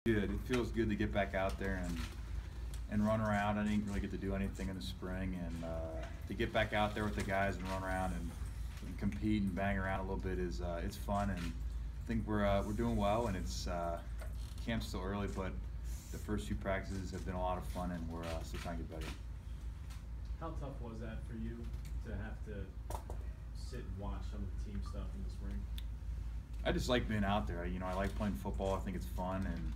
Good. It feels good to get back out there and run around. I didn't really get to do anything in the spring, and to get back out there with the guys and run around and compete and bang around a little bit is it's fun. And I think we're doing well. And it's camp's still early, but the first few practices have been a lot of fun, and we're still trying to get better. How tough was that for you to have to sit and watch some of the team stuff in the spring? I just like being out there. I like playing football. I think it's fun, and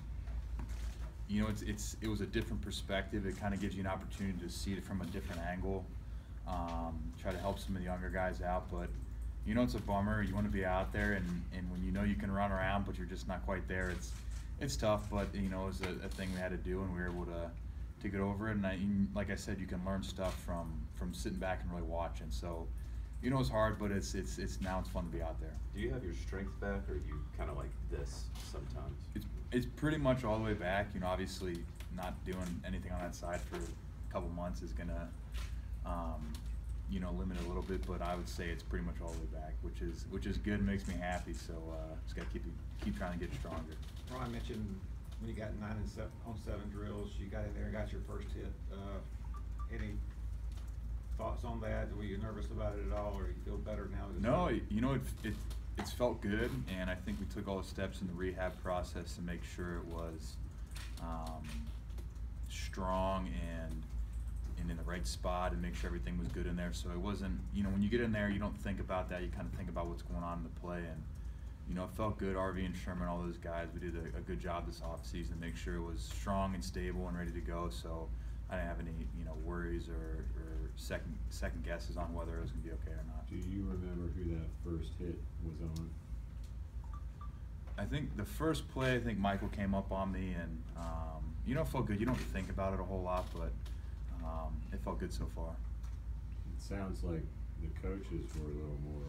it was a different perspective. It kind of gives you an opportunity to see it from a different angle. Try to help some of the younger guys out, but it's a bummer. You want to be out there, and when you can run around, but you're just not quite there. It's tough, but it was a thing we had to do, and we were able to get over it. And like I said, you can learn stuff from sitting back and really watching. So. It's hard, but it's now it's fun to be out there. Do you have your strength back, or are you kind of like this sometimes? It's pretty much all the way back. Obviously not doing anything on that side for a couple months is gonna, limit it a little bit. But I would say it's pretty much all the way back, which is good and makes me happy. So just gotta keep trying to get stronger. Ron mentioned when you got 9 and 7 on 7 drills, you got in there and got your first hit. Any thoughts on that? Were you nervous about it at all, or you feel better now? No, it's felt good, and I think we took all the steps in the rehab process to make sure it was strong and in the right spot, and make sure everything was good in there. So it wasn't, when you get in there, you don't think about that. You kind of think about what's going on in the play, and it felt good. RV and Sherman, all those guys, we did a good job this offseason to make sure it was strong and stable and ready to go. So I didn't have any worries or second guesses on whether it was going to be okay or not. Do you remember who that first hit was on? I think the first play, Michael came up on me, and it felt good. You don't think about it a whole lot, but it felt good so far. It sounds like the coaches were a little more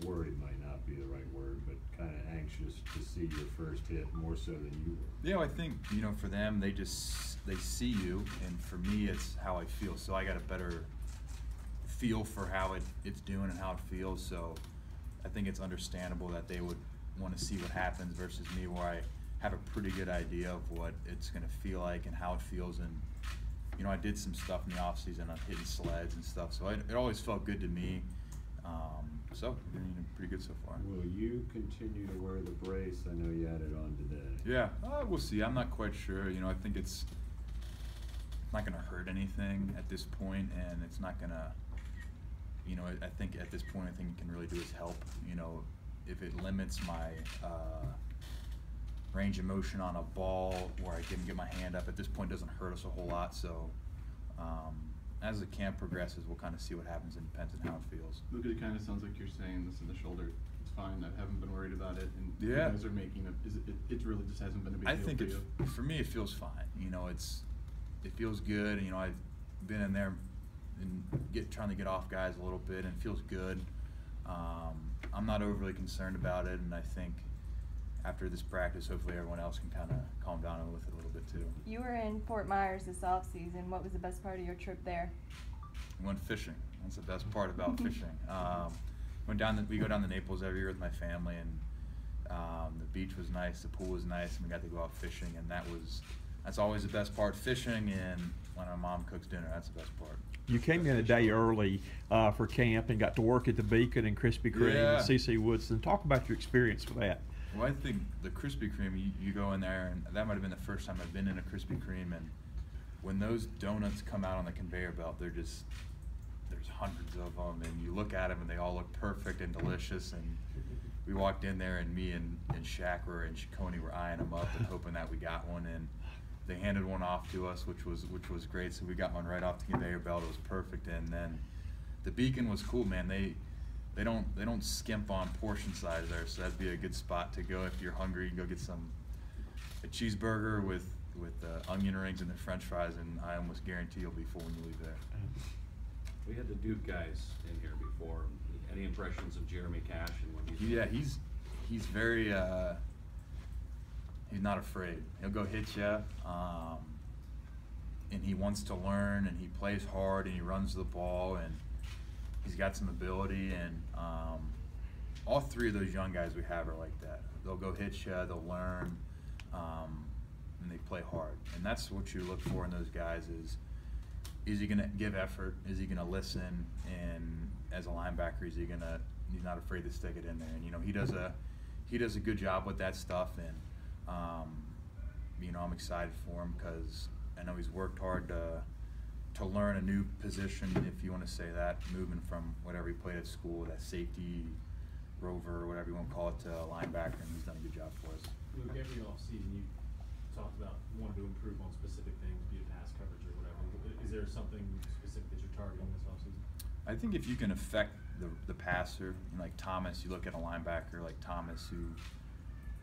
worried, might not be the right word, but kind of anxious to see your first hit more so than you were. Yeah, I think for them, they see you, and for me, it's how I feel. So I got a better feel for how it's doing and how it feels. So I think it's understandable that they would want to see what happens versus me, where I have a pretty good idea of what it's going to feel like and how it feels. And I did some stuff in the off season on hitting sleds and stuff, so it always felt good to me. So pretty good so far. Will you continue to wear the brace? I know you had it on today. Yeah, we'll see. I'm not quite sure. I think it's not going to hurt anything at this point, and it's not going to. I think at this point, I think it can really do is help. If it limits my range of motion on a ball, where I can get my hand up, at this point, it doesn't hurt us a whole lot. So. As the camp progresses, we'll kind of see what happens, and depends on how it feels. Look, it kind of sounds like you're saying this in the shoulder. It's fine. I haven't been worried about it, and yeah. You guys are making it really just hasn't been a big deal for you. I think for me, it feels fine. It feels good. I've been in there and trying to get off guys a little bit, and it feels good. I'm not overly concerned about it, and I think after this practice, hopefully everyone else can kind of calm down with it a little bit too. You were in Fort Myers this off-season. What was the best part of your trip there? We went fishing. That's the best part about fishing. We go down to Naples every year with my family, and the beach was nice, the pool was nice, and we got to go out fishing, and that's always the best part, fishing, and when our mom cooks dinner, that's the best part. You came in a day early for camp and got to work at the Beacon and Krispy Kreme and CC Woodson. Talk about your experience with that. Well, I think the Krispy Kreme, you go in there, and that might have been the first time I've been in a Krispy Kreme, and when those donuts come out on the conveyor belt, there's hundreds of them, and you look at them, and they all look perfect and delicious. And we walked in there, and me and Shaq and Chaconi were eyeing them up and hoping that we got one, and they handed one off to us, which was great. So we got one right off the conveyor belt. It was perfect. And then the Beacon was cool, man. They don't skimp on portion size there, so that'd be a good spot to go if you're hungry. You can go get a cheeseburger with onion rings and the French fries, and I almost guarantee you'll be full when you leave there. We had the Duke guys in here before. Any impressions of Jeremy Cash and what he's doing? Yeah, he's very he's not afraid. He'll go hit you, and he wants to learn, and he plays hard, and he runs the ball, and he's got some ability, and all three of those young guys we have are like that. They'll go hit you, they'll learn. play hard, and that's what you look for in those guys is he gonna give effort, is he gonna listen, and as a linebacker, he's not afraid to stick it in there. And you know, he does a good job with that stuff, and you know, I'm excited for him because I know he's worked hard to learn a new position, if you want to say that, moving from whatever he played at school, that safety, rover, or whatever you want to call it, to linebacker, and he's done a good job for us. Luke, every offseason you talked about wanting to improve on specific things, be it pass coverage or whatever. Is there something specific that you're targeting this offseason? I think if you can affect the passer, like Thomas, you look at a linebacker like Thomas who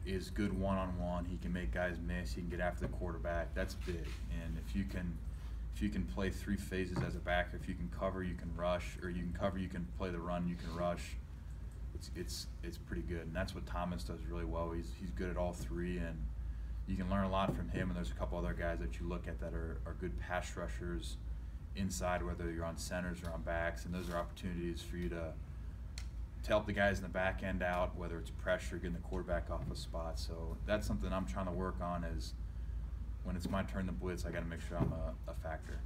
is good one-on-one, he can make guys miss, he can get after the quarterback, that's big. And if you can play 3 phases as a backer, if you can cover, you can rush, or you can cover, you can play the run, you can rush, it's pretty good. And that's what Thomas does really well. He's good at all 3, and you can learn a lot from him. And there's a couple other guys that you look at that are good pass rushers inside, whether you're on centers or on backs, and those are opportunities for you to help the guys in the back end out, whether it's pressure, getting the quarterback off a spot. So that's something I'm trying to work on, is when it's my turn to blitz, I got to make sure I'm a factor.